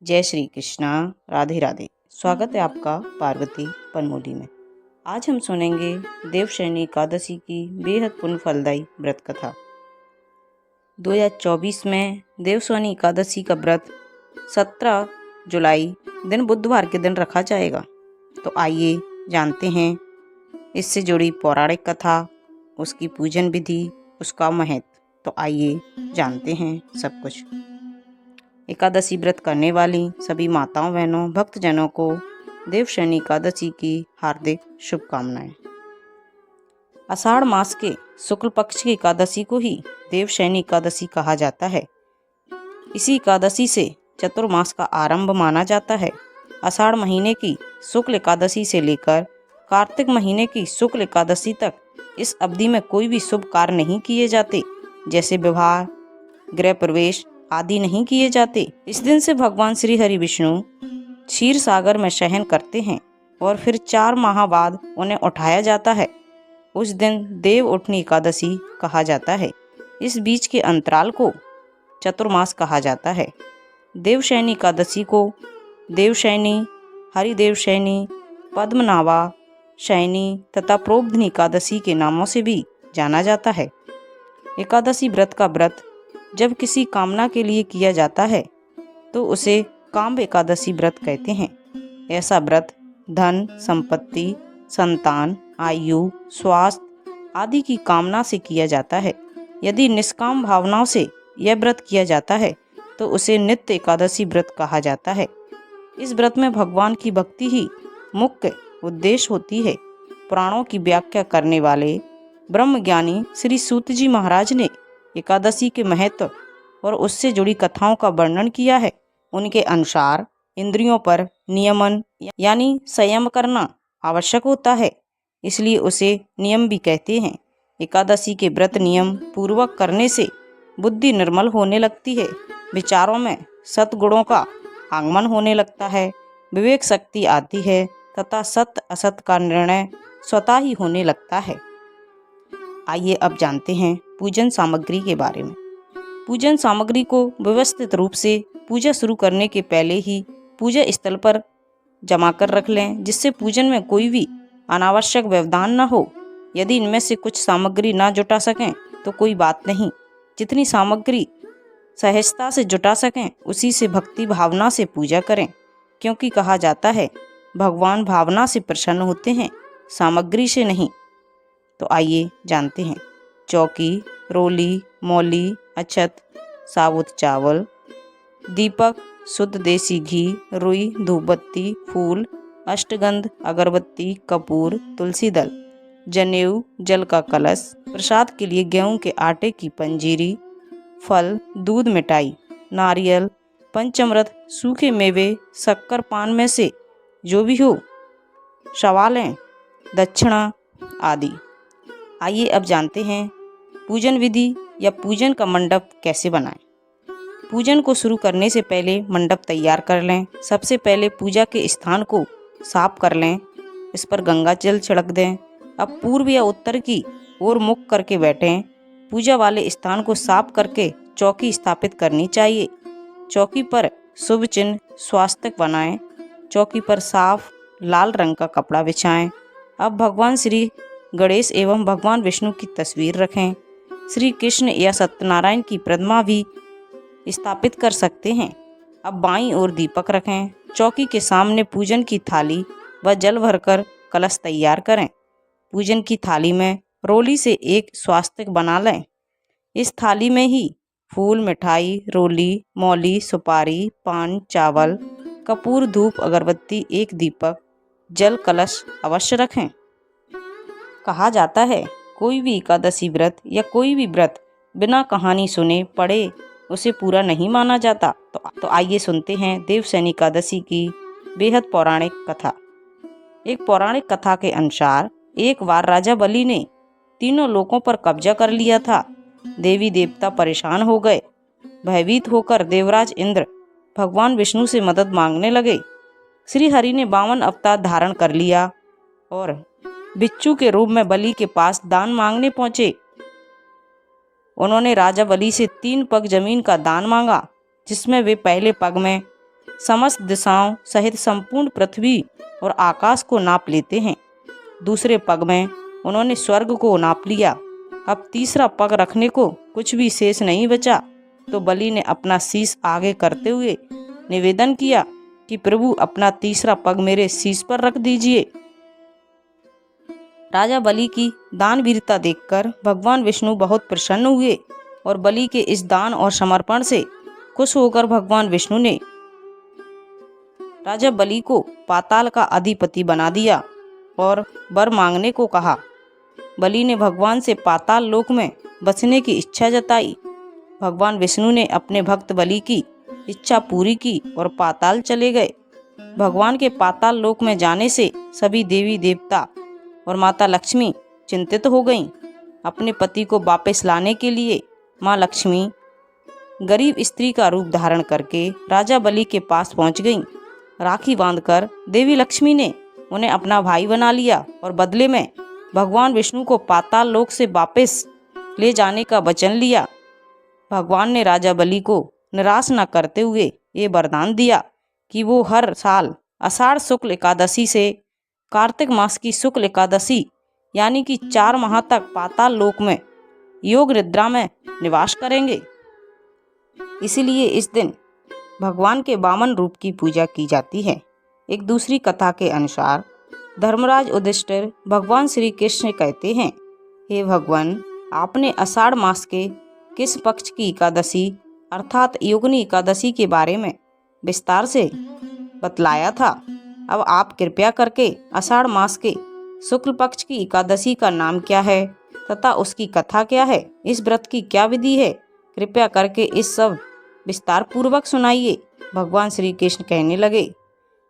जय श्री कृष्णा। राधे राधे। स्वागत है आपका पार्वती पनमोली में। आज हम सुनेंगे देवशयनी एकादशी की बेहद पुण्य फलदायी व्रत कथा। 2024 में देवशयनी एकादशी का व्रत 17 जुलाई दिन बुधवार के दिन रखा जाएगा। तो आइए जानते हैं इससे जुड़ी पौराणिक कथा, उसकी पूजन विधि, उसका महत्व। तो आइए जानते हैं सब कुछ। एकादशी व्रत करने वाली सभी माताओं बहनों भक्तजनों को देवशयनी एकादशी की हार्दिक शुभकामनाएं। आषाढ़ मास के शुक्ल पक्ष की एकादशी को ही देवशयनी एकादशी कहा जाता है। इसी एकादशी से चतुर्मास का आरंभ माना जाता है। आषाढ़ महीने की शुक्ल एकादशी से लेकर कार्तिक महीने की शुक्ल एकादशी तक इस अवधि में कोई भी शुभ कार्य नहीं किए जाते, जैसे विवाह, गृह प्रवेश आदि नहीं किए जाते। इस दिन से भगवान श्री हरि विष्णु क्षीर सागर में शयन करते हैं और फिर 4 माह बाद उन्हें उठाया जाता है। उस दिन देव उठनी एकादशी कहा जाता है। इस बीच के अंतराल को चतुर्मास कहा जाता है। देवशयनी एकादशी को देवशयनी, हरिदेवशयनी, पद्मनाभा शयनी तथा प्रोबधनी एकादशी के नामों से भी जाना जाता है। एकादशी व्रत का व्रत जब किसी कामना के लिए किया जाता है तो उसे काम एकादशी व्रत कहते हैं। ऐसा व्रत धन, संपत्ति, संतान, आयु, स्वास्थ्य आदि की कामना से किया जाता है। यदि निष्काम भावनाओं से यह व्रत किया जाता है तो उसे नित्य एकादशी व्रत कहा जाता है। इस व्रत में भगवान की भक्ति ही मुख्य उद्देश्य होती है। पुराणों की व्याख्या करने वाले ब्रह्मज्ञानी श्री सूत जी महाराज ने एकादशी के महत्व और उससे जुड़ी कथाओं का वर्णन किया है। उनके अनुसार इंद्रियों पर नियमन यानी संयम करना आवश्यक होता है, इसलिए उसे नियम भी कहते हैं। एकादशी के व्रत नियम पूर्वक करने से बुद्धि निर्मल होने लगती है, विचारों में सद्गुणों का आगमन होने लगता है, विवेक शक्ति आती है तथा सत्य असत का निर्णय स्वतः ही होने लगता है। आइए अब जानते हैं पूजन सामग्री के बारे में। पूजन सामग्री को व्यवस्थित रूप से पूजा शुरू करने के पहले ही पूजा स्थल पर जमा कर रख लें, जिससे पूजन में कोई भी अनावश्यक व्यवधान न हो। यदि इनमें से कुछ सामग्री ना जुटा सकें तो कोई बात नहीं, जितनी सामग्री सहजता से जुटा सकें उसी से भक्ति भावना से पूजा करें, क्योंकि कहा जाता है भगवान भावना से प्रसन्न होते हैं, सामग्री से नहीं। तो आइए जानते हैं। चौकी, रोली, मौली, अक्षत, साबुत चावल, दीपक, शुद्ध देसी घी, रुई, धूपबत्ती, फूल, अष्टगंध, अगरबत्ती, कपूर, तुलसी दल, जनेऊ, जल का कलश, प्रसाद के लिए गेहूं के आटे की पंजीरी, फल, दूध, मिठाई, नारियल, पंचामृत, सूखे मेवे, शक्कर, पान में से जो भी हो, शवालें, दक्षिणा आदि। आइए अब जानते हैं पूजन विधि या पूजन का मंडप कैसे बनाएं। पूजन को शुरू करने से पहले मंडप तैयार कर लें। सबसे पहले पूजा के स्थान को साफ कर लें, इस पर गंगा जल छिड़क दें। अब पूर्व या उत्तर की ओर मुख करके बैठें। पूजा वाले स्थान को साफ करके चौकी स्थापित करनी चाहिए। चौकी पर शुभ चिन्ह स्वास्तिक बनाएं। चौकी पर साफ लाल रंग का कपड़ा बिछाएं। अब भगवान श्री गणेश एवं भगवान विष्णु की तस्वीर रखें। श्री कृष्ण या सत्यनारायण की प्रतिमा भी स्थापित कर सकते हैं। अब बाईं ओर दीपक रखें। चौकी के सामने पूजन की थाली व जल भरकर कलश तैयार करें। पूजन की थाली में रोली से एक स्वास्तिक बना लें। इस थाली में ही फूल, मिठाई, रोली, मौली, सुपारी, पान, चावल, कपूर, धूप, अगरबत्ती, एक दीपक, जल, कलश अवश्य रखें। कहा जाता है कोई भी एकादशी व्रत या कोई भी व्रत बिना कहानी सुने पढ़े उसे पूरा नहीं माना जाता। तो आइए सुनते हैं देवशयनी एकादशी की बेहद पौराणिक कथा। एक पौराणिक कथा के अनुसार एक बार राजा बलि ने तीनों लोकों पर कब्जा कर लिया था। देवी देवता परेशान हो गए। भयभीत होकर देवराज इंद्र भगवान विष्णु से मदद मांगने लगे। श्री हरि ने 52 अवतार धारण कर लिया और बिच्छू के रूप में बलि के पास दान मांगने पहुंचे। उन्होंने राजा बलि से 3 पग जमीन का दान मांगा, जिसमें वे पहले पग में समस्त दिशाओं सहित संपूर्ण पृथ्वी और आकाश को नाप लेते हैं। दूसरे पग में उन्होंने स्वर्ग को नाप लिया। अब तीसरा पग रखने को कुछ भी शेष नहीं बचा, तो बलि ने अपना शीश आगे करते हुए निवेदन किया कि प्रभु अपना तीसरा पग मेरे शीश पर रख दीजिए। राजा बलि की दानवीरता देखकर भगवान विष्णु बहुत प्रसन्न हुए और बलि के इस दान और समर्पण से खुश होकर भगवान विष्णु ने राजा बलि को पाताल का अधिपति बना दिया और वर मांगने को कहा। बलि ने भगवान से पाताल लोक में बसने की इच्छा जताई। भगवान विष्णु ने अपने भक्त बलि की इच्छा पूरी की और पाताल चले गए। भगवान के पाताल लोक में जाने से सभी देवी देवता और माता लक्ष्मी चिंतित हो गईं। अपने पति को वापस लाने के लिए माँ लक्ष्मी गरीब स्त्री का रूप धारण करके राजा बलि के पास पहुंच गईं। राखी बांधकर देवी लक्ष्मी ने उन्हें अपना भाई बना लिया और बदले में भगवान विष्णु को पाताल लोक से वापस ले जाने का वचन लिया। भगवान ने राजा बलि को निराश न करते हुए ये वरदान दिया कि वो हर साल आषाढ़ शुक्ल एकादशी से कार्तिक मास की शुक्ल एकादशी यानी कि 4 माह तक पाताल लोक में योग निद्रा में निवास करेंगे। इसीलिए इस दिन भगवान के वामन रूप की पूजा की जाती है। एक दूसरी कथा के अनुसार धर्मराज युधिष्ठिर भगवान श्री कृष्ण कहते हैं, हे भगवान, आपने आषाढ़ मास के किस पक्ष की एकादशी अर्थात योगिनी एकादशी के बारे में विस्तार से बतलाया था। अब आप कृपया करके आषाढ़ मास के शुक्ल पक्ष की एकादशी का नाम क्या है तथा उसकी कथा क्या है, इस व्रत की क्या विधि है, कृपया करके इस सब विस्तार पूर्वक सुनाइए। भगवान श्री कृष्ण कहने लगे,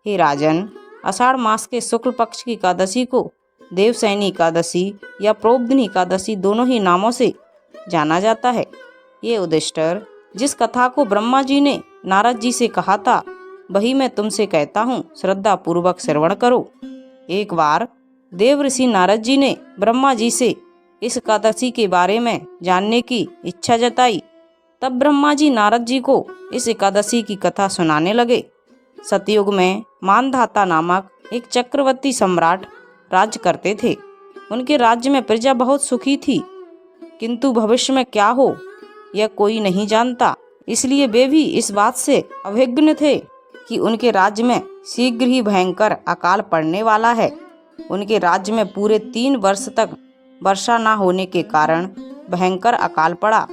हे राजन, आषाढ़ मास के शुक्ल पक्ष की एकादशी को देवशयनी एकादशी या प्रोबदिनी एकादशी दोनों ही नामों से जाना जाता है। ये युधिष्ठिर, जिस कथा को ब्रह्मा जी ने नारद जी से कहा था वही मैं तुमसे कहता हूँ, श्रद्धा पूर्वक श्रवण करो। एक बार देव ऋषि नारद जी ने ब्रह्मा जी से इस एकादशी के बारे में जानने की इच्छा जताई। तब ब्रह्मा जी नारद जी को इस एकादशी की कथा सुनाने लगे। सतयुग में मानधाता नामक एक चक्रवर्ती सम्राट राज्य करते थे। उनके राज्य में प्रजा बहुत सुखी थी, किंतु भविष्य में क्या हो यह कोई नहीं जानता। इसलिए वे भी इस बात से अभिज्ञ थे कि उनके राज्य में शीघ्र ही भयंकर अकाल पड़ने वाला है। उनके राज्य में पूरे 3 वर्ष तक वर्षा न होने के कारण भयंकर अकाल पड़ा।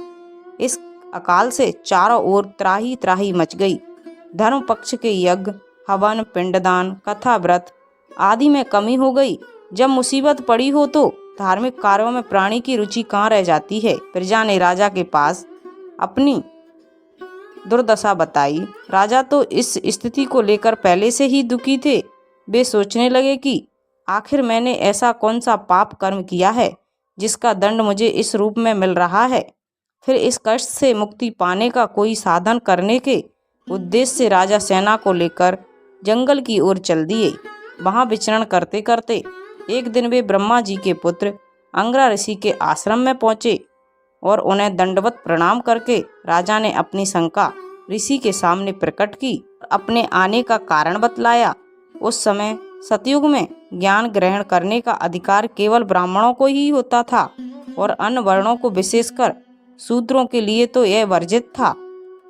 इस अकाल से चारों ओर त्राही त्राही मच गई। धर्म पक्ष के यज्ञ, हवन, पिंडदान, कथा, व्रत आदि में कमी हो गई। जब मुसीबत पड़ी हो तो धार्मिक कार्यों में प्राणी की रुचि कहाँ रह जाती है। प्रजा ने राजा के पास अपनी दुर्दशा बताई। राजा तो इस स्थिति को लेकर पहले से ही दुखी थे। वे सोचने लगे कि आखिर मैंने ऐसा कौन सा पाप कर्म किया है जिसका दंड मुझे इस रूप में मिल रहा है। फिर इस कष्ट से मुक्ति पाने का कोई साधन करने के उद्देश्य से राजा सेना को लेकर जंगल की ओर चल दिए। वहां विचरण करते करते एक दिन वे ब्रह्मा जी के पुत्र अंगिरा ऋषि के आश्रम में पहुंचे और उन्हें दंडवत प्रणाम करके राजा ने अपनी शंका ऋषि के सामने प्रकट की, अपने आने का कारण बतलाया। उस समय सतयुग में ज्ञान ग्रहण करने का अधिकार केवल ब्राह्मणों को ही होता था और अन्य वर्णों को, विशेषकर शूद्रों के लिए तो यह वर्जित था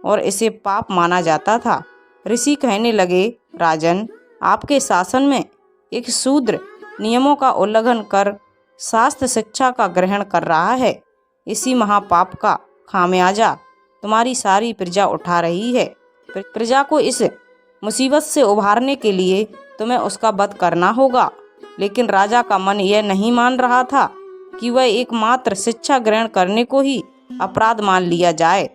और इसे पाप माना जाता था। ऋषि कहने लगे, राजन, आपके शासन में एक शूद्र नियमों का उल्लंघन कर शास्त्र शिक्षा का ग्रहण कर रहा है। इसी महापाप का खामियाजा तुम्हारी सारी प्रजा उठा रही है। प्रजा को इस मुसीबत से उभारने के लिए तुम्हें उसका वध करना होगा। लेकिन राजा का मन यह नहीं मान रहा था कि वह एकमात्र शिक्षा ग्रहण करने को ही अपराध मान लिया जाए।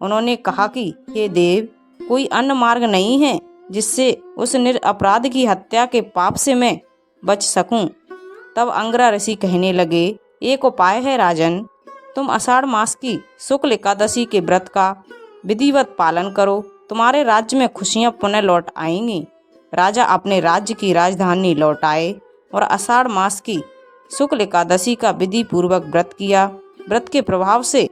उन्होंने कहा कि हे देव, कोई अन्य मार्ग नहीं है जिससे उस निरपराध की हत्या के पाप से मैं बच सकूं। तब अंगिरा ऋषि कहने लगे, एक उपाय है राजन, तुम आषाढ़ मास की शुक्ल एकादशी के व्रत का विधिवत पालन करो, तुम्हारे राज्य में खुशियां पुनः लौट आएंगी। राजा अपने राज्य की राजधानी लौट आए और आषाढ़ मास की शुक्ल एकादशी का विधि पूर्वक व्रत किया। व्रत के प्रभाव से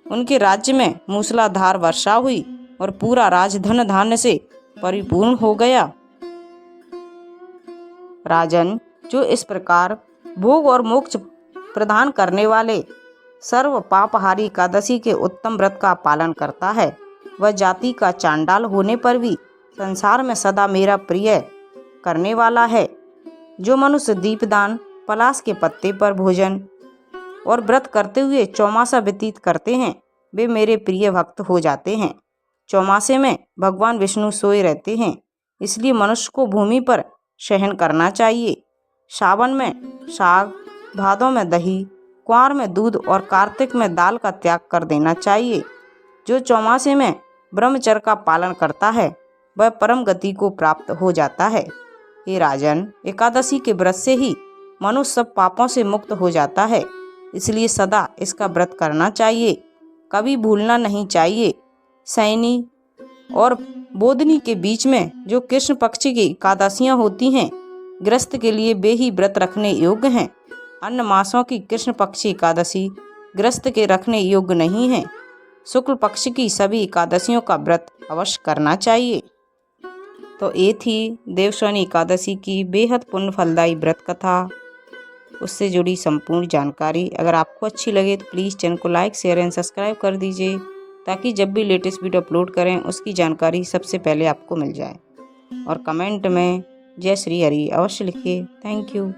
उनके राज्य में मूसलाधार वर्षा हुई और पूरा राज्य धन धान्य से परिपूर्ण हो गया। राजन, जो इस प्रकार भोग और मोक्ष प्रदान करने वाले सर्व पापहारी एकादशी के उत्तम व्रत का पालन करता है, वह जाति का चांडाल होने पर भी संसार में सदा मेरा प्रिय करने वाला है। जो मनुष्य दीपदान, पलाश के पत्ते पर भोजन और व्रत करते हुए चौमासा व्यतीत करते हैं, वे मेरे प्रिय भक्त हो जाते हैं। चौमासे में भगवान विष्णु सोए रहते हैं, इसलिए मनुष्य को भूमि पर शयन करना चाहिए। सावन में साग, भादों में दही, कुंवार में दूध और कार्तिक में दाल का त्याग कर देना चाहिए। जो चौमासे में ब्रह्मचर्य का पालन करता है, वह परम गति को प्राप्त हो जाता है। हे राजन, एकादशी के व्रत से ही मनुष्य सब पापों से मुक्त हो जाता है, इसलिए सदा इसका व्रत करना चाहिए, कभी भूलना नहीं चाहिए। शयनी और बोधनी के बीच में जो कृष्ण पक्ष की एकादशियाँ होती हैं, गृहस्थ के लिए वे ही व्रत रखने योग्य हैं। अन्य मासों की कृष्ण पक्षी एकादशी गृहस्थ के रखने योग्य नहीं है। शुक्ल पक्ष की सभी एकादशियों का व्रत अवश्य करना चाहिए। तो ये थी देवस्वानी एकादशी की बेहद पुण्य फलदायी व्रत कथा, उससे जुड़ी संपूर्ण जानकारी। अगर आपको अच्छी लगे तो प्लीज़ चैनल को लाइक, शेयर एंड सब्सक्राइब कर दीजिए, ताकि जब भी लेटेस्ट वीडियो अपलोड करें उसकी जानकारी सबसे पहले आपको मिल जाए। और कमेंट में जय श्री हरि अवश्य लिखिए। Thank you.